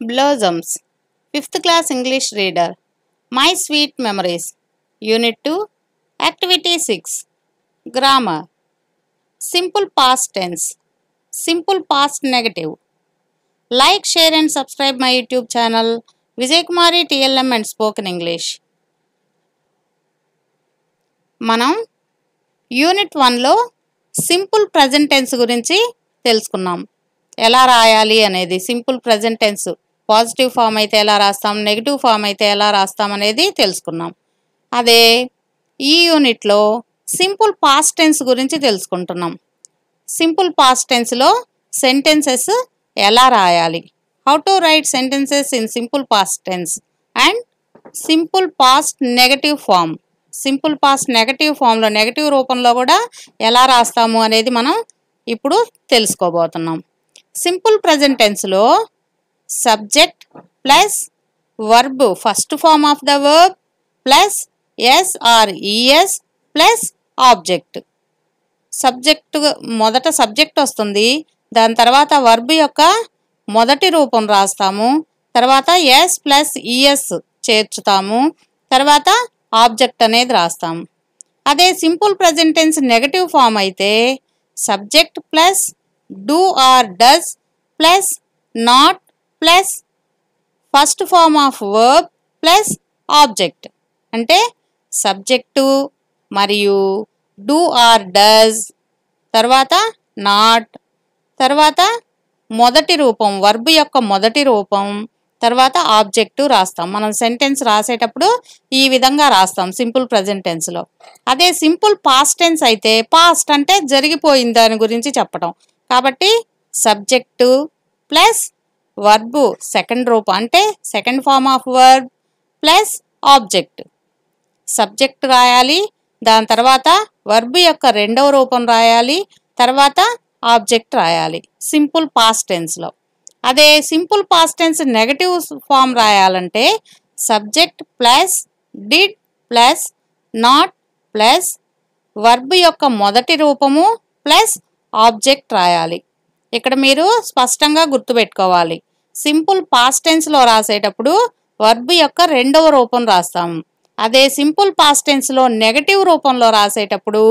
Blossoms, 5th class English reader. My sweet memories. Unit 2, Activity 6. Grammar. Simple past tense. Simple past negative. Like, share and subscribe my YouTube channel Vijay Kumari TLM and Spoken English. మనం unit 1లో simple present tense గురించి తెలుసుకున్నాం. ఎలా రాయాలి అనేది, simple present tense positive form అయితే ఎలా రాస్తాం, నెగిటివ్ ఫామ్ అయితే ఎలా రాస్తాం అనేది తెలుసుకున్నాం. అదే ఈ యూనిట్లో సింపుల్ పాస్ట్ టెన్స్ గురించి తెలుసుకుంటున్నాం. సింపుల్ పాస్ట్ టెన్స్లో సెంటెన్సెస్ ఎలా రాయాలి, how to write sentences in simple past tense and simple past negative form. Simple past negative ఫామ్లో, నెగటివ్ రూపంలో కూడా ఎలా రాస్తాము అనేది మనం ఇప్పుడు తెలుసుకోబోతున్నాం. సింపుల్ ప్రెజెంట్ టెన్స్లో subject plus verb, first form of the verb plus S or ES plus object. Subject మొదట సబ్జెక్ట్ వస్తుంది, దాని తర్వాత వర్బ్ యొక్క మొదటి రూపం రాస్తాము, తర్వాత ఎస్ ప్లస్ ఈఎస్ చేర్చుతాము, తర్వాత ఆబ్జెక్ట్ అనేది రాస్తాము. అదే simple present tense negative form అయితే subject plus do or does plus not plus first form of verb plus object. అంటే సబ్జెక్టు మరియు డూ ఆర్ డస్, తర్వాత నాట్, తర్వాత మొదటి రూపం వర్బ్ యొక్క మొదటి రూపం, తర్వాత ఆబ్జెక్టు రాస్తాం. మనం సెంటెన్స్ రాసేటప్పుడు ఈ విధంగా రాస్తాం సింపుల్ ప్రెజెంట్ టెన్స్లో. అదే సింపుల్ పాస్ట్ టెన్స్ అయితే పాస్ట్ అంటే జరిగిపోయిన దాని గురించి చెప్పడం, కాబట్టి సబ్జెక్టు ప్లస్ వర్బు సెకండ్ రూపం అంటే second form of verb plus object. Subject రాయాలి, దాని తర్వాత వర్బ్ యొక్క రెండవ రూపం రాయాలి, తర్వాత ఆబ్జెక్ట్ రాయాలి సింపుల్ పాస్ట్ టెన్స్లో. అదే simple past tense negative form రాయాలంటే subject plus did plus not plus verb యొక్క మొదటి రూపము ప్లస్ ఆబ్జెక్ట్ రాయాలి. ఇక్కడ మీరు స్పష్టంగా గుర్తుపెట్టుకోవాలి, సింపుల్ పాస్ట్ టెన్స్లో రాసేటప్పుడు వర్బ్ యొక్క రెండవ రూపం రాస్తాము. అదే సింపుల్ పాస్ట్ టెన్స్లో నెగటివ్ రూపంలో రాసేటప్పుడు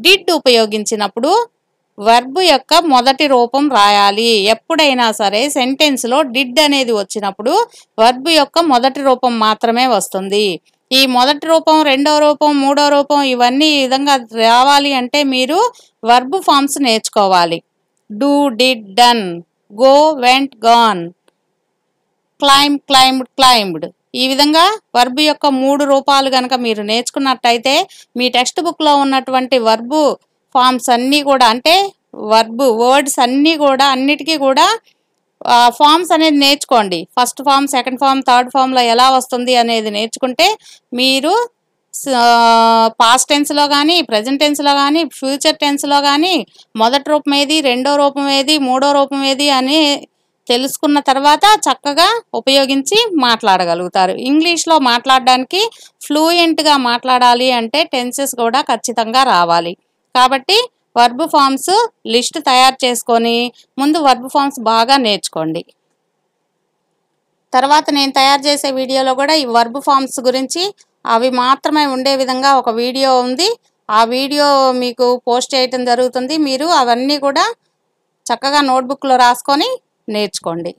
డిడ్ ఉపయోగించినప్పుడు వర్బ్ యొక్క మొదటి రూపం రాయాలి. ఎప్పుడైనా సరే సెంటెన్స్లో డిడ్ అనేది వచ్చినప్పుడు వర్బ్ యొక్క మొదటి రూపం మాత్రమే వస్తుంది. ఈ మొదటి రూపం, రెండవ రూపం, మూడవ రూపం ఇవన్నీ ఈ విధంగా రావాలి అంటే మీరు వర్బ్ ఫామ్స్ నేర్చుకోవాలి. Do, did, done, go, vent, gone, claim, climbed, climbed. ఈ విధంగా వర్బ్ యొక్క 3 రూపాలు కనుక మీరు నేర్చుకున్నట్టయితే మీ టెక్స్ట్ బుక్లో ఉన్నటువంటి వర్బ్ ఫామ్స్ అన్నీ కూడా, అంటే వర్బ్ వర్డ్స్ అన్నీ కూడా, అన్నిటికీ కూడా ఫామ్స్ అనేది నేర్చుకోండి. First form, second form, third ఫామ్లో ఎలా వస్తుంది అనేది నేర్చుకుంటే మీరు పాస్ట్ టెన్స్లో కానీ, ప్రజెంట్ టెన్స్లో కానీ, ఫ్యూచర్ టెన్స్లో కానీ మొదటి రూపం ఏది, రెండో రూపం ఏది, మూడో రూపం ఏది అని తెలుసుకున్న తర్వాత చక్కగా ఉపయోగించి మాట్లాడగలుగుతారు. ఇంగ్లీష్లో మాట్లాడడానికి ఫ్లూయెంట్గా మాట్లాడాలి అంటే టెన్సెస్ కూడా ఖచ్చితంగా రావాలి. కాబట్టి వర్బ్ ఫామ్స్ లిస్ట్ తయారు చేసుకొని ముందు వర్బ్ ఫామ్స్ బాగా నేర్చుకోండి. తర్వాత నేను తయారు చేసే వీడియోలో కూడా ఈ వర్బ్ ఫామ్స్ గురించి అవి మాత్రమే ఉండే విధంగా ఒక వీడియో ఉంది. ఆ వీడియో మీకు పోస్ట్ చేయటం జరుగుతుంది. మీరు అవన్నీ కూడా చక్కగా నోట్బుక్లో రాసుకొని నేర్చుకోండి.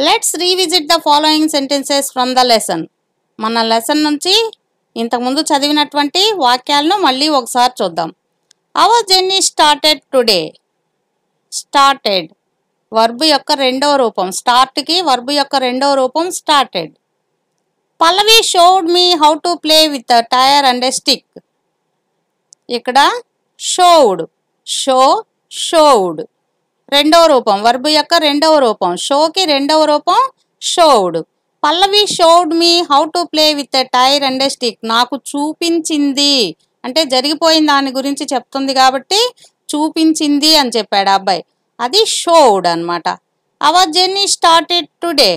Let's revisit the following sentences from the lesson. మన లెసన్ నుంచి ఇంతకుముందు చదివినటువంటి వాక్యాలను మళ్ళీ ఒకసారి చూద్దాం. Our journey started today. Started verb యొక్క రెండవ రూపం, స్టార్ట్కి వర్బ్ యొక్క రెండవ రూపం started. Pallavi showed me how to play with a tyre and a stick. ఇక్కడ షోవుడ్, షోవుడ్ రెండవ రూపం, వర్బ్ యొక్క రెండవ రూపం, షోకి రెండవ రూపం showed. Pallavi showed me how to play with a tyre and a stick. నాకు చూపించింది అంటే జరిగిపోయిన దాని గురించి చెప్తుంది కాబట్టి చూపించింది అని చెప్పాడు అబ్బాయి, అది షోవుడ్ అనమాట. Our journey started today.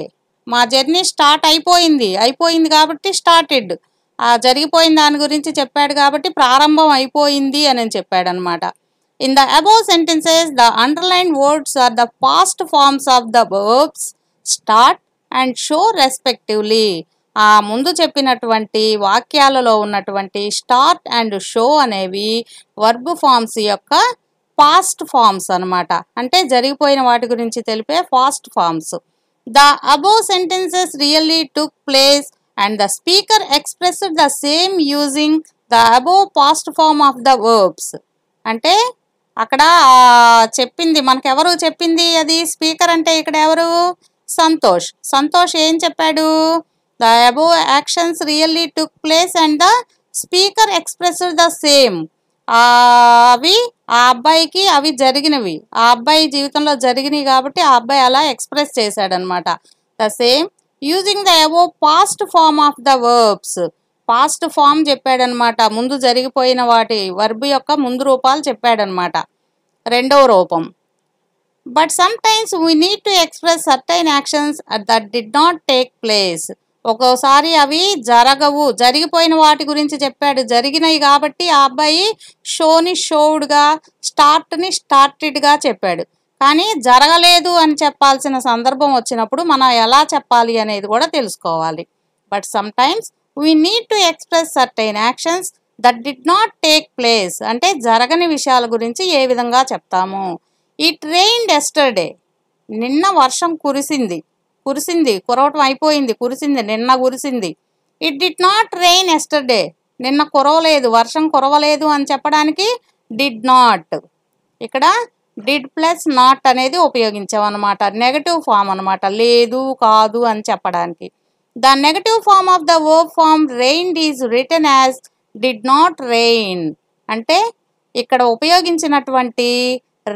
మా జర్నీ స్టార్ట్ అయిపోయింది కాబట్టి స్టార్టెడ్, ఆ జరిగిపోయిన దాని గురించి చెప్పాడు కాబట్టి ప్రారంభం అయిపోయింది అని చెప్పాడు అనమాట. In the above sentences, the underlined words are the past forms of the verbs start and show respectively. ఆ ముందు చెప్పినటువంటి వాక్యాలలో ఉన్నటువంటి స్టార్ట్ అండ్ షో అనేవి వర్బ్ ఫామ్స్ యొక్క పాస్ట్ ఫామ్స్ అన్నమాట. అంటే జరిగిపోయిన వాటి గురించి తెలిపే past forms. The above sentences really took place and the speaker expressed the same using the above past form of the verbs. అంటే అక్కడ చెప్పింది మనకెవరు చెప్పింది, అది స్పీకర్ అంటే ఇక్కడ ఎవరు, సంతోష్. సంతోష్ ఏం చెప్పాడు, the above actions really took place and the speaker expressed the same. అవి ఆ అబ్బాయికి అవి జరిగినవి, ఆ అబ్బాయి జీవితంలో జరిగినవి కాబట్టి ఆ అబ్బాయి అలా ఎక్స్ప్రెస్ చేశాడనమాట. The same using the above past form of the verbs. Past form చెప్పాడనమాట, ముందు జరిగిపోయిన వాటి వర్బ్ యొక్క ముందు రూపాలు చెప్పాడనమాట, రెండవ రూపం. But sometimes we need to express certain actions that did not take place. ఒక్కోసారి అవి జరగవు, జరిగిపోయిన వాటి గురించి చెప్పాడు, జరిగినాయి కాబట్టి ఆ అబ్బాయి షోని షోవుడ్గా, స్టార్ట్ని స్టార్టెడ్గా చెప్పాడు. కానీ జరగలేదు అని చెప్పాల్సిన సందర్భం వచ్చినప్పుడు మనం ఎలా చెప్పాలి అనేది కూడా తెలుసుకోవాలి. But sometimes we need to express certain actions that did not take place. అంటే జరగని విషయాల గురించి ఏ విధంగా చెప్తాము. It rained yesterday. నిన్న వర్షం కురిసింది, కురవటం అయిపోయింది, కురిసింది, నిన్న కురిసింది. It did not rain yesterday. నిన్న కురవలేదు, వర్షం కురవలేదు అని చెప్పడానికి డిడ్ నాట్. ఇక్కడ డిడ్ ప్లస్ నాట్ అనేది ఉపయోగించామన్నమాట, నెగటివ్ ఫామ్ అనమాట, లేదు కాదు అని చెప్పడానికి. The negative form of the verb form reigned is written as did not rain. అంటే ఇక్కడ ఉపయోగించినటువంటి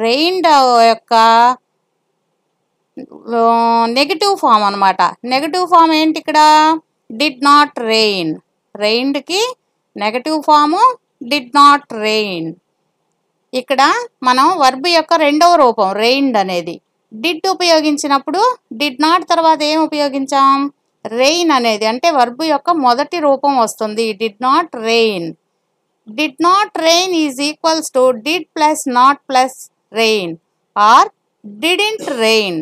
రెయిన్డ్ యొక్క నెగటివ్ ఫామ్ అనమాట. నెగటివ్ ఫామ్ ఏంటి ఇక్కడ, డిడ్ నాట్ రెయిన్. రెయిన్డ్కి negative form did not rain. ఇక్కడ మనం వర్బ్ యొక్క రెండవ రూపం రెయిన్డ్ అనేది డిడ్ ఉపయోగించినప్పుడు డిడ్ నాట్ తర్వాత ఏం ఉపయోగించాం, రెయిన్ అనేది. అంటే వర్బ్ యొక్క మొదటి రూపం వస్తుంది, did not rain. Did not rain is equals to did plus not plus rain or didn't rain.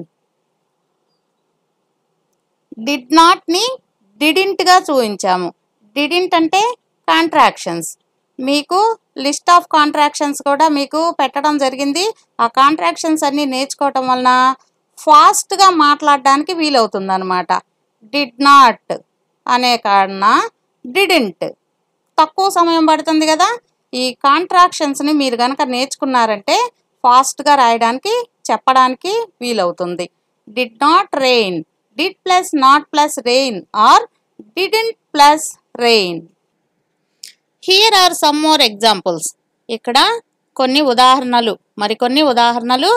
Did నాట్ని డిడింట్గా చూపించాము. డిడింట్ అంటే కాంట్రాక్షన్స్. మీకు లిస్ట్ ఆఫ్ కాంట్రాక్షన్స్ కూడా మీకు పెట్టడం జరిగింది. ఆ కాంట్రాక్షన్స్ అన్నీ నేర్చుకోవటం వలన ఫాస్ట్గా మాట్లాడడానికి వీలవుతుంది అనమాట. డిడ్ నాట్ అనే కారణ డిడింట్ తక్కువ సమయం పడుతుంది కదా. ఈ కాంట్రాక్షన్స్ని మీరు కనుక నేర్చుకున్నారంటే ఫాస్ట్గా రాయడానికి చెప్పడానికి వీలవుతుంది. Did not rain, did plus not plus rain or didn't plus rain. Here are some more examples. ఇక్కడ కొన్ని ఉదాహరణలు, మరికొన్ని ఉదాహరణలు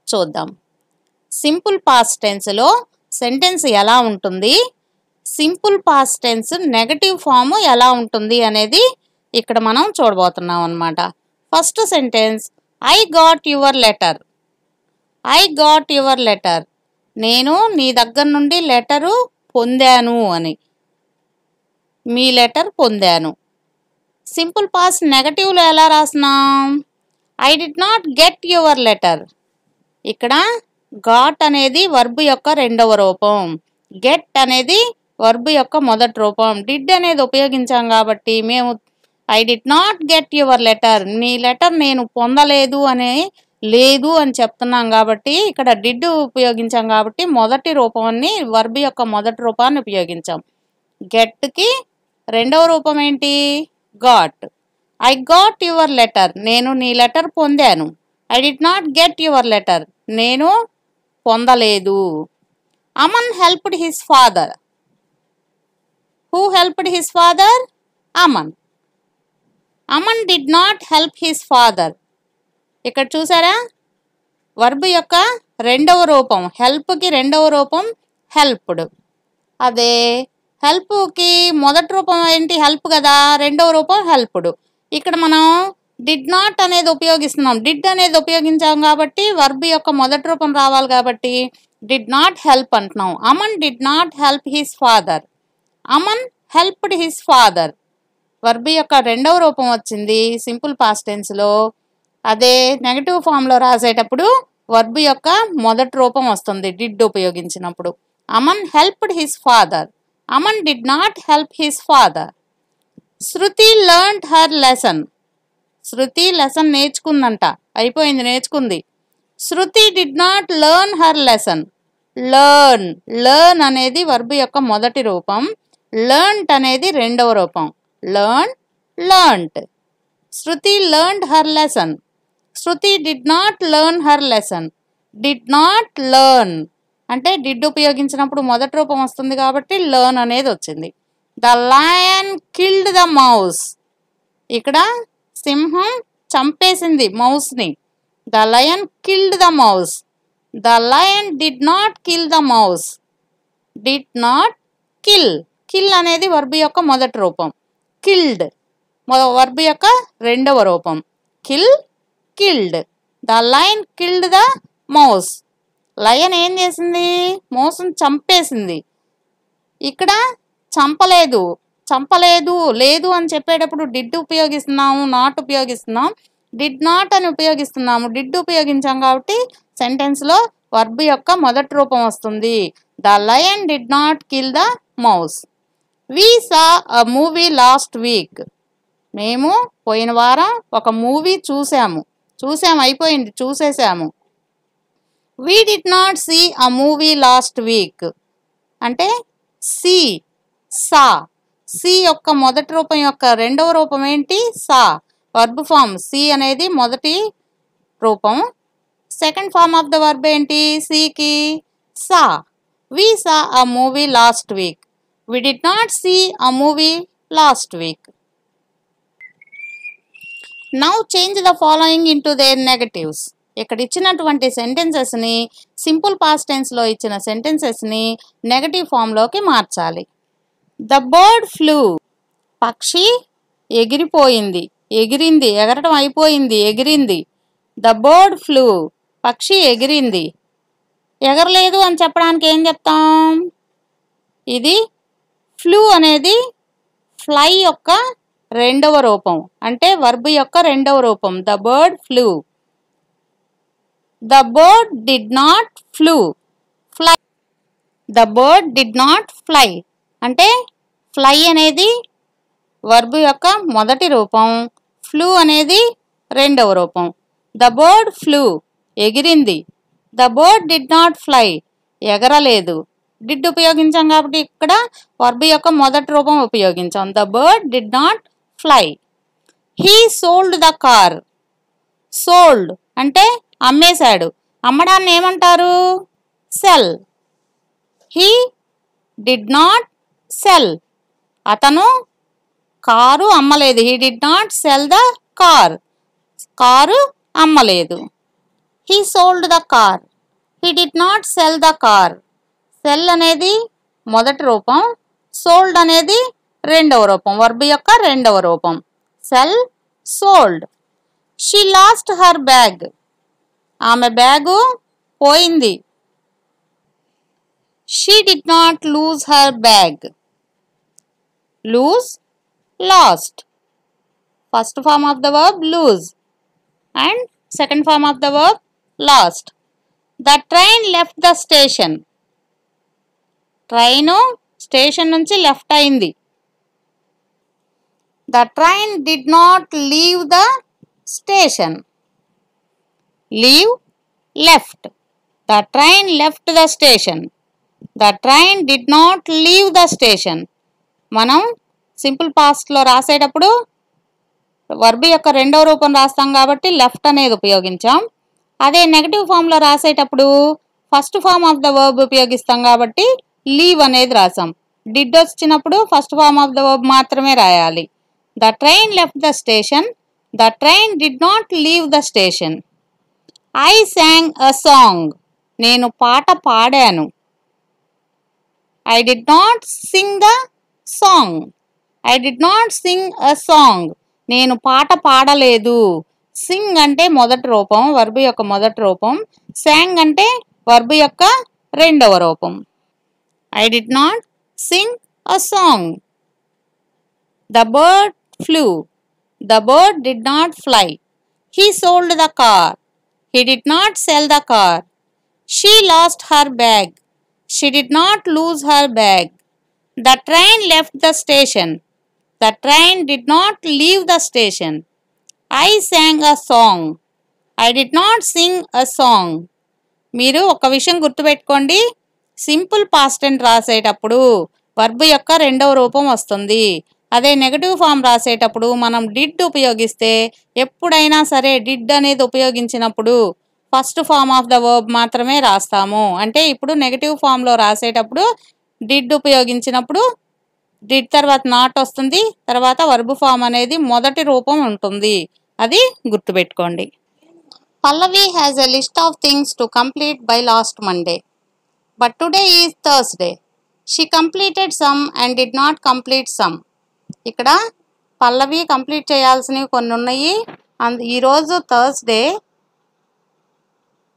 చూద్దాం. సింపుల్ పాస్ట్ టెన్స్లో సెంటెన్స్ ఎలా ఉంటుంది, simple past tense negative form ఎలా ఉంటుంది అనేది ఇక్కడ మనం చూడబోతున్నాం అన్నమాట. First sentence, I got your letter. I got your letter, నేను నీ దగ్గర నుండి లెటరు పొందాను అని, మీ లెటర్ పొందాను. సింపుల్ పాస్ట్ నెగటివ్లో ఎలా రాసినాం, I did not get your letter. ఇక్కడ గాట్ అనేది వర్బ్ యొక్క రెండవ రూపం, గెట్ అనేది వర్బ్ యొక్క మొదటి రూపం. డిడ్ అనేది ఉపయోగించాం కాబట్టి మేము I did not get your letter, నీ లెటర్ నేను పొందలేదు అనే లేదు అని చెప్తున్నాం కాబట్టి ఇక్కడ డిడ్ ఉపయోగించాం కాబట్టి మొదటి రూపాన్ని వర్బ్ యొక్క మొదటి రూపాన్ని ఉపయోగించాం. గెట్కి రెండవ రూపం ఏంటి, got. I got your letter, నేను నీ లెటర్ పొందాను. I did not get your letter, నేను పొందలేదు. Aman helped his father. Who helped his father, Aman. Aman did not help his father. ఇక్కడ చూసారా, వర్బ్ యొక్క రెండవ రూపం, హెల్ప్కి రెండవ రూపం హెల్ప్డ్. అదే హెల్ప్కి మొదటి రూపం ఏంటి, హెల్ప్ కదా, రెండవ రూపం హెల్ప్డ్. ఇక్కడ మనం డిడ్ నాట్ అనేది ఉపయోగిస్తున్నాం, డిడ్ అనేది ఉపయోగించాం కాబట్టి వర్బ్ యొక్క మొదటి రూపం రావాలి కాబట్టి డిడ్ నాట్ హెల్ప్ అంటున్నాం. Aman did not help his father, Aman helped his father. Verb యొక్క రెండవ రూపం వచ్చింది సింపుల్ పాస్ట్ టెన్స్లో. అదే నెగటివ్ ఫామ్లో రాసేటప్పుడు వర్బ్ యొక్క మొదటి రూపం వస్తుంది డిడ్ ఉపయోగించినప్పుడు. Aman helped his father. Aman did not help his father. Shruti learned her lesson. Shruti lesson నేర్చుకుందంట, అయిపోయింది, నేర్చుకుంది. Shruti did not learn her lesson. Learn అనేది వర్బ్ యొక్క మొదటి రూపం, లెర్న్ట్ అనేది రెండవ రూపం. Learnt. Shruti learned her lesson. Shruti did not learn her lesson. Did not learn అంటే డిడ్ ఉపయోగించినప్పుడు మొదటి రూపం వస్తుంది కాబట్టి లెర్న్ అనేది వచ్చింది. The lion killed the mouse. ఇక్కడ సింహం చంపేసింది మౌస్ని. The lion killed the mouse. The lion did not kill the mouse. Did not kill. Kill అనేది వర్బ్ యొక్క మొదటి రూపం. కిల్డ్ వర్బ్ యొక్క రెండవ రూపం. Killed. The lion killed the mouse. Lion ఏం చేసింది? మౌస్ని చంపేసింది. ఇక్కడ చంపలేదు లేదు అని చెప్పేటప్పుడు డిడ్ ఉపయోగిస్తున్నాము, నాట్ ఉపయోగిస్తున్నాం. డిడ్ నాట్ అని ఉపయోగిస్తున్నాము, డిడ్ ఉపయోగించాం కాబట్టి సెంటెన్స్లో వర్బ్ యొక్క మొదటి రూపం వస్తుంది. The lion did not kill the mouse. We saw a movie last week. మేము పోయిన వారం ఒక మూవీ చూసాము. అయిపోయింది, చూసేసాము. We did not see a movie last week అంటే సా. సి యొక్క మొదటి రూపం యొక్క రెండవ రూపం ఏంటి? సా. వర్బ్ ఫామ్ సి అనేది మొదటి రూపం. Second form of the verb ఏంటి? సీకి saw. We saw a movie last week. We did not see a movie last week. Now change the following into their negatives. ఇక్కడ ఇచ్చినటువంటి సెంటెన్సెస్ని సింపుల్ పాస్ట్ టెన్స్లో ఇచ్చిన సెంటెన్సెస్ని negative ఫామ్లోకి మార్చాలి. The bird flu. పక్షి ఎగిరిపోయింది, ఎగిరింది, ఎగరటం అయిపోయింది, ఎగిరింది. The bird flu. పక్షి ఎగిరింది. ఎగరలేదు అని చెప్పడానికి ఏం చెప్తాం? ఇది ఫ్లూ అనేది ఫ్లై యొక్క రెండవ రూపం, అంటే వర్బ్ యొక్క రెండవ రూపం. The bird flew. The bird did not fly. The bird did not fly అంటే ఫ్లై అనేది వర్బ్ యొక్క మొదటి రూపం, ఫ్లూ అనేది రెండవ రూపం. ద బర్డ్ ఫ్లూ ఎగిరింది. The bird did not fly ఎగరలేదు. డిడ్ ఉపయోగించాం కాబట్టి ఇక్కడ వర్బ్ యొక్క మొదటి రూపం ఉపయోగించాం. The bird did not fly. He sold the car. Sold అంటే అమ్మేశాడు. అమ్మడాన్ని ఏమంటారు? Sell. He did not sell. అతను కారు అమ్మలేదు. He did not sell the car. Car అమ్మలేదు. He sold the car. He did not sell the car. Sell అనేది మొదటి రూపం, సోల్డ్ అనేది రెండవ రూపం, వర్బ్ యొక్క రెండవ రూపం. Sell, sold. She lost her bag. ఆమె బ్యాగు పోయింది. She did not lose her bag. Lose, lost. First form of the verb lose and second form of the verb lost. The train left the station. Train station నుంచి left అయింది. The train did not leave the station. Leave, left. The train left the station. The train did not leave the station. మనం simple పాస్ట్లో రాసేటప్పుడు verb యొక్క రెండవ రూపం రాస్తాం కాబట్టి లెఫ్ట్ అనేది ఉపయోగించాం. అదే నెగటివ్ ఫామ్లో రాసేటప్పుడు first form of the verb ఉపయోగిస్తాం కాబట్టి లీవ్ అనేది రాసాం. డిడ్ వచ్చినప్పుడు first form of the verb మాత్రమే రాయాలి. The train left the station. The train did not leave the station. I sang a song. నేను పాట పాడాను. I did not sing the song. I did not sing a song. నేను పాట పాడలేదు. సింగ్ అంటే మొదటి రూపం, వర్బ్ యొక్క మొదటి రూపం. సాంగ్ అంటే వర్బ్ యొక్క రెండవ రూపం. I did not sing a song. The bird flew. The bird did not fly. He sold the car. He did not sell the car. She lost her bag. She did not lose her bag. The train left the station. The train did not leave the station. I sang a song. I did not sing a song. మీరు ఒక విషయం గుర్తుపెట్టుకోండి, simple past tense రాసేటప్పుడు verb యొక్క రెండవ రూపం వస్తుంది. అదే నెగటివ్ ఫామ్ రాసేటప్పుడు మనం డిడ్ ఉపయోగిస్తే ఎప్పుడైనా సరే డిడ్ అనేది ఉపయోగించినప్పుడు first form of the verb మాత్రమే రాస్తాము. అంటే ఇప్పుడు నెగటివ్ ఫామ్లో రాసేటప్పుడు డిడ్ ఉపయోగించినప్పుడు డిడ్ తర్వాత నాట్ వస్తుంది, తర్వాత వర్బ్ ఫామ్ అనేది మొదటి రూపం ఉంటుంది. అది గుర్తుపెట్టుకోండి. Pallavi has a list of things to complete by last Monday. But today is Thursday. She completed some and did not complete some. ఇక్కడ పల్లవి కంప్లీట్ చేయాల్సినవి కొన్ని ఉన్నాయి. ఈరోజు థర్స్డే,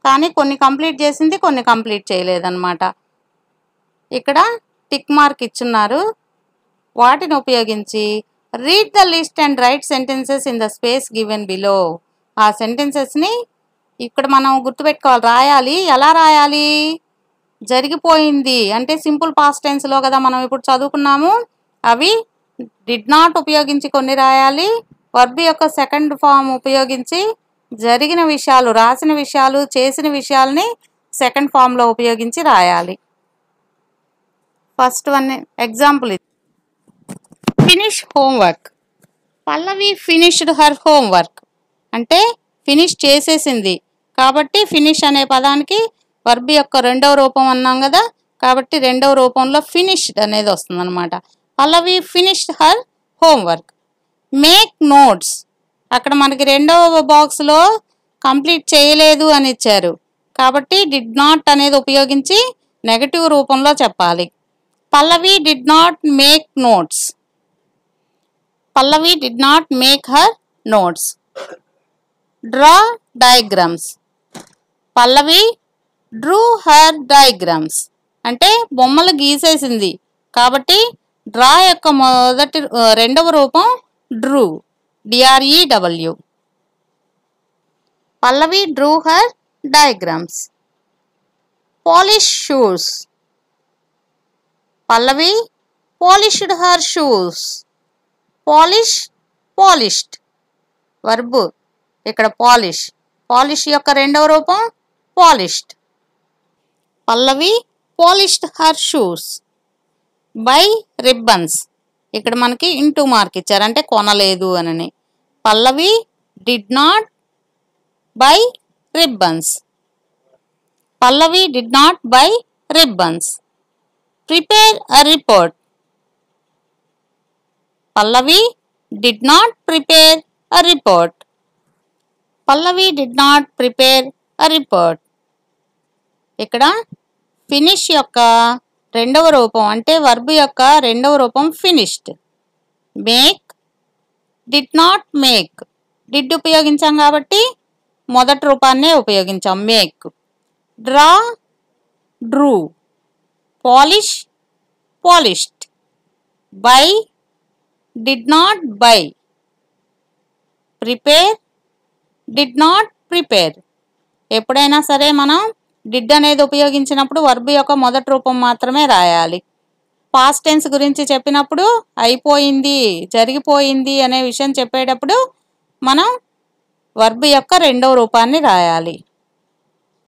కానీ కొన్ని కంప్లీట్ చేసింది, కొన్ని కంప్లీట్ చేయలేదన్నమాట. ఇక్కడ టిక్ మార్క్ ఇచ్చున్నారు. వాటిని ఉపయోగించి read the list and right sentences in the space given below. ఆ సెంటెన్సెస్ని ఇక్కడ మనం గుర్తుపెట్టుకోవాలి, రాయాలి. ఎలా రాయాలి? జరిగిపోయింది అంటే సింపుల్ పాస్ట్ టెన్స్లో కదా మనం ఇప్పుడు చదువుకున్నాము. అవి డిడ్ నాట్ ఉపయోగించి కొన్ని రాయాలి. వర్బ్ యొక్క సెకండ్ ఫామ్ ఉపయోగించి జరిగిన విషయాలు, రాసిన విషయాలు, చేసిన విషయాల్ని సెకండ్ ఫామ్లో ఉపయోగించి రాయాలి. ఫస్ట్ వన్ ఎగ్జాంపుల్ ఇది. Finish homework. Pallavi finished her homework అంటే ఫినిష్ చేసేసింది కాబట్టి ఫినిష్ అనే పదానికి వర్బ్ యొక్క రెండవ రూపం అన్నాం కదా, కాబట్టి రెండవ రూపంలో ఫినిష్డ్ అనేది వస్తుంది అనమాట. Pallavi finished her homework. Make notes. అక్కడ మనకి రెండవ బాక్స్లో కంప్లీట్ చేయలేదు అని ఇచ్చారు కాబట్టి డిడ్ నాట్ అనేది ఉపయోగించి నెగటివ్ రూపంలో చెప్పాలి. Pallavi did not make notes. Pallavi did not make her notes. Draw diagrams. Pallavi drew her diagrams అంటే బొమ్మలు గీసేసింది కాబట్టి డ్రా యొక్క రెండవ రూపం drew, DREW. Pallavi drew her diagrams. Polish shoes. Pallavi polished her shoes. Polish, polished. Verb ఇక్కడ పాలిష్. పాలిష్ యొక్క రెండవ రూపం polished. Pallavi polished her shoes. Buy ribbons. ఇక్కడ మనకి ఇంటూ మార్క్ ఇచ్చారు అంటే కొనలేదు అని. Pallavi did not buy ribbons. Pallavi did not buy ribbons. Prepare a report. Pallavi did not prepare a report. Pallavi did not prepare a report. ఇక్కడ ఫినిష్ యొక్క రెండవ రూపం అంటే వర్బ్ యొక్క రెండవ రూపం finished. Make, did not make. Did ఉపయోగించాం కాబట్టి మొదటి రూపాన్నే ఉపయోగించాం make. Draw, drew. Polish, polished. Buy, did not buy. Prepare, did not prepare. ఎప్పుడైనా సరే మనం డిడ్ అనేది ఉపయోగించినప్పుడు వర్బ్ యొక్క మొదటి రూపం మాత్రమే రాయాలి. పాస్ట్ టెన్స్ గురించి చెప్పినప్పుడు అయిపోయింది, జరిగిపోయింది అనే విషయం చెప్పేటప్పుడు మనం వర్బ్ యొక్క రెండవ రూపాన్ని రాయాలి.